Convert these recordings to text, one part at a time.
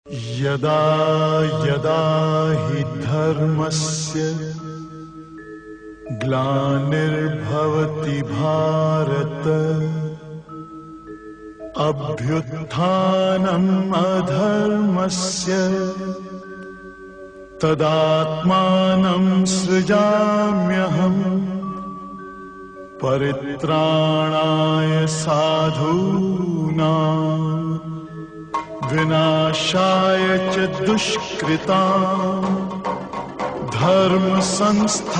यदा यदा हि धर्मस्य ग्लानिर्भवति भारत अभ्युत्थानम् अधर्मस्य तदात्मानं सृजाम्यहम् परित्राणाय साधूनां विनाशाय च दुष्कृतां धर्म संस्थापनार्थाय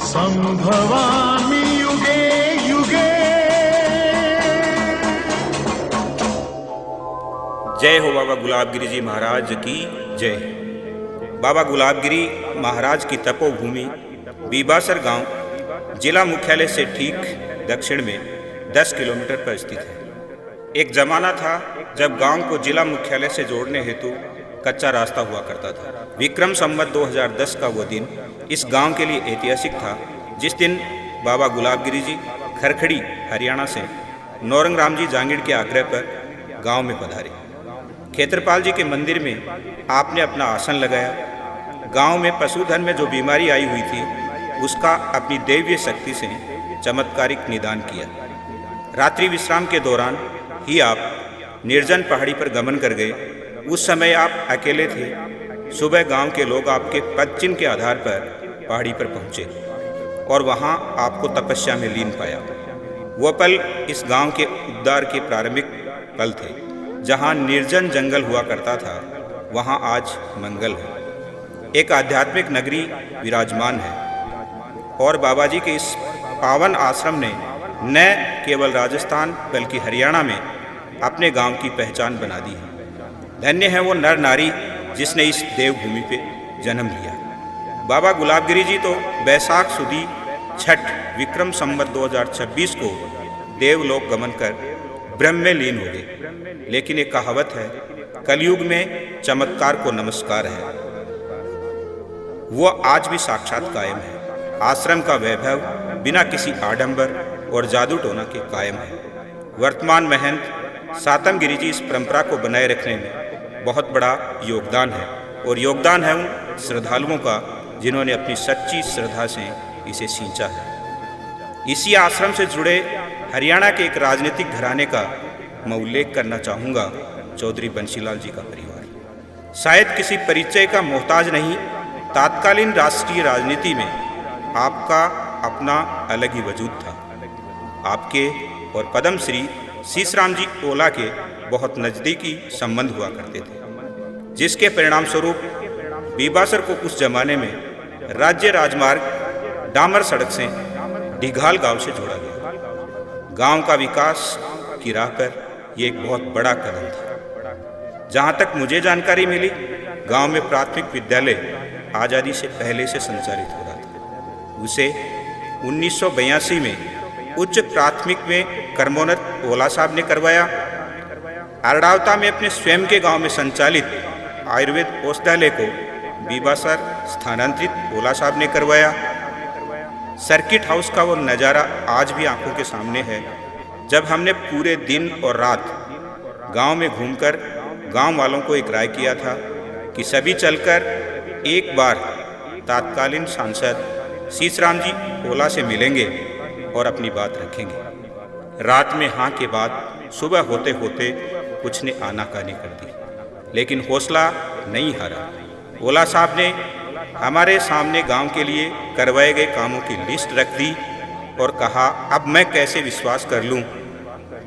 संभवामि युगे युगे। जय हो बाबा गुलाबगिरी जी महाराज की जय। बाबा गुलाबगिरी महाराज की तपोभूमि बीबासर गांव जिला मुख्यालय से ठीक दक्षिण में 10 किलोमीटर पर स्थित है। एक जमाना था जब गांव को जिला मुख्यालय से जोड़ने हेतु कच्चा रास्ता हुआ करता था। विक्रम संवत 2010 का वो दिन इस गांव के लिए ऐतिहासिक था, जिस दिन बाबा गुलाबगिरी जी खरखड़ी हरियाणा से नौरंग राम जी जांगीड़ के आग्रह पर गांव में पधारे। खेत्रपाल जी के मंदिर में आपने अपना आसन लगाया। गांव में पशुधन में जो बीमारी आई हुई थी उसका अपनी दैवीय शक्ति से चमत्कारिक निदान किया। रात्रि विश्राम के दौरान ही आप निर्जन पहाड़ी पर गमन कर गए। उस समय आप अकेले थे। सुबह गांव के लोग आपके पदचिन्ह के आधार पर पहाड़ी पर पहुंचे और वहां आपको तपस्या में लीन पाया। वो पल इस गांव के उद्धार के प्रारंभिक पल थे। जहां निर्जन जंगल हुआ करता था वहां आज मंगल है। एक आध्यात्मिक नगरी विराजमान है और बाबा जी के इस पावन आश्रम ने न केवल राजस्थान बल्कि हरियाणा में अपने गांव की पहचान बना दी है। धन्य है वो नर नारी जिसने इस देवभूमि पे जन्म लिया। बाबा गुलाबगिरी जी तो बैसाख सुदी छठ विक्रम संवत 2026 को देवलोक गमन कर ब्रह्म में लीन हो गए। लेकिन एक कहावत है, कलयुग में चमत्कार को नमस्कार है। वो आज भी साक्षात कायम है। आश्रम का वैभव बिना किसी आडंबर और जादू टोना के कायम है। वर्तमान महंत सातम गिरी जी इस परंपरा को बनाए रखने में बहुत बड़ा योगदान है और योगदान है उन श्रद्धालुओं का जिन्होंने अपनी सच्ची श्रद्धा से इसे सींचा है। इसी आश्रम से जुड़े हरियाणा के एक राजनीतिक घराने का मैं उल्लेख करना चाहूँगा, चौधरी बंशीलाल जी का परिवार। शायद किसी परिचय का मोहताज नहीं, तात्कालीन राष्ट्रीय राजनीति में आपका अपना अलग ही वजूद था। आपके और पद्म श्री शीशराम जी ओला के बहुत नज़दीकी संबंध हुआ करते थे, जिसके परिणाम स्वरूप बीबासर को उस जमाने में राज्य राजमार्ग डामर सड़क से ढिघाल गांव से जोड़ा गया। गांव का विकास की राह पर यह एक बहुत बड़ा कदम था। जहां तक मुझे जानकारी मिली, गांव में प्राथमिक विद्यालय आज़ादी से पहले से संचालित हो रहा था। उसे 1982 में उच्च प्राथमिक में करमोनत ओला साहब ने करवाया। अरडावता में अपने स्वयं के गांव में संचालित आयुर्वेद औषधालय को बीबासर स्थानांतरित ओला साहब ने करवाया। सर्किट हाउस का वो नज़ारा आज भी आंखों के सामने है, जब हमने पूरे दिन और रात गांव में घूमकर गांव वालों को एक राय किया था कि सभी चलकर एक बार तात्कालीन सांसद शीशराम जी ओला से मिलेंगे और अपनी बात रखेंगे। रात में हाँ के बाद सुबह होते होते कुछ ने आनाकानी कर दी, लेकिन हौसला नहीं हारा। ओला साहब ने हमारे सामने गांव के लिए करवाए गए कामों की लिस्ट रख दी और कहा, अब मैं कैसे विश्वास कर लूं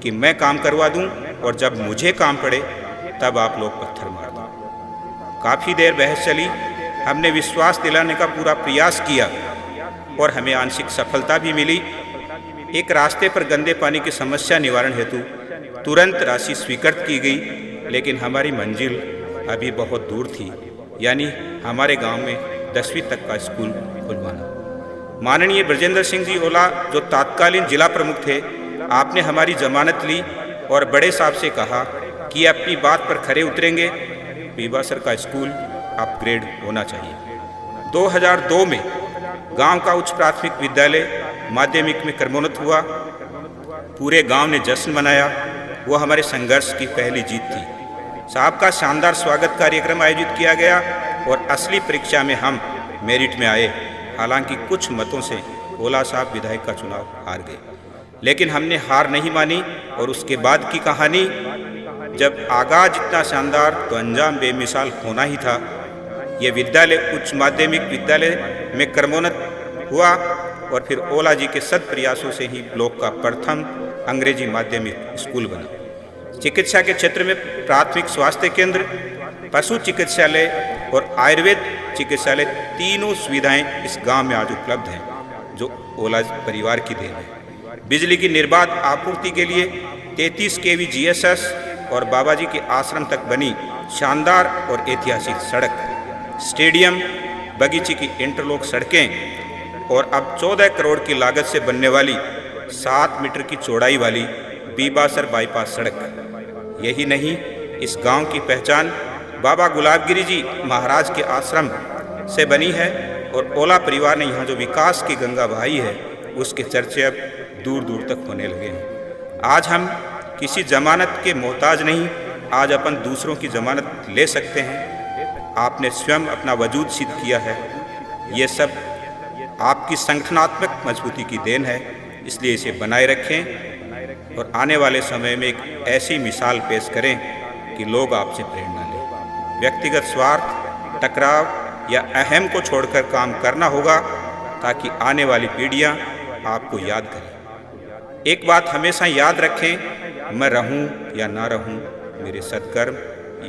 कि मैं काम करवा दूं और जब मुझे काम पड़े तब आप लोग पत्थर मार दो। काफ़ी देर बहस चली। हमने विश्वास दिलाने का पूरा प्रयास किया और हमें आंशिक सफलता भी मिली। एक रास्ते पर गंदे पानी की समस्या निवारण हेतु तुरंत राशि स्वीकृत की गई, लेकिन हमारी मंजिल अभी बहुत दूर थी, यानी हमारे गांव में 10वीं तक का स्कूल खुलवाना। माननीय ब्रजेंद्र सिंह जी ओला जो तत्कालीन जिला प्रमुख थे, आपने हमारी जमानत ली और बड़े साहब से कहा कि अपनी बात पर खरे उतरेंगे। बीबासर का स्कूल अपग्रेड होना चाहिए। 2002 में गांव का उच्च प्राथमिक विद्यालय माध्यमिक में क्रमोन्नत हुआ। पूरे गांव ने जश्न मनाया। वो हमारे संघर्ष की पहली जीत थी। साहब का शानदार स्वागत कार्यक्रम आयोजित किया गया और असली परीक्षा में हम मेरिट में आए। हालांकि कुछ मतों से ओला साहब विधायक का चुनाव हार गए, लेकिन हमने हार नहीं मानी। और उसके बाद की कहानी, जब आगाज इतना शानदार तो अंजाम बेमिसाल होना ही था। ये विद्यालय उच्च माध्यमिक विद्यालय में क्रमोन्नत हुआ और फिर ओला जी के सद प्रयासों से ही ब्लॉक का प्रथम अंग्रेजी माध्यमिक स्कूल बना। चिकित्सा के क्षेत्र में प्राथमिक स्वास्थ्य केंद्र, पशु चिकित्सालय और आयुर्वेद चिकित्सालय, तीनों सुविधाएं इस गांव में आज उपलब्ध हैं, जो ओला परिवार की देन है। बिजली की निर्बाध आपूर्ति के लिए 33 kV GSS और बाबा जी के आश्रम तक बनी शानदार और ऐतिहासिक सड़क, स्टेडियम, बगीचे की इंटरलॉक सड़कें और अब 14 करोड़ की लागत से बनने वाली 7 मीटर की चौड़ाई वाली बीबासर बाईपास सड़क। यही नहीं, इस गांव की पहचान बाबा गुलाबगिरी जी महाराज के आश्रम से बनी है और ओला परिवार ने यहाँ जो विकास की गंगा बहाई है, उसके चर्चे अब दूर दूर तक होने लगे हैं। आज हम किसी जमानत के मोहताज नहीं, आज अपन दूसरों की जमानत ले सकते हैं। आपने स्वयं अपना वजूद सिद्ध किया है। ये सब आपकी संगठनात्मक मजबूती की देन है, इसलिए इसे बनाए रखें और आने वाले समय में एक ऐसी मिसाल पेश करें कि लोग आपसे प्रेरणा लें। व्यक्तिगत स्वार्थ, टकराव या अहम को छोड़कर काम करना होगा ताकि आने वाली पीढ़ियां आपको याद करें। एक बात हमेशा याद रखें, मैं रहूं या ना रहूं, मेरे सत्कर्म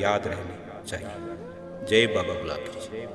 याद रहने चाहिए। जय बाबा गुलाबगिरी।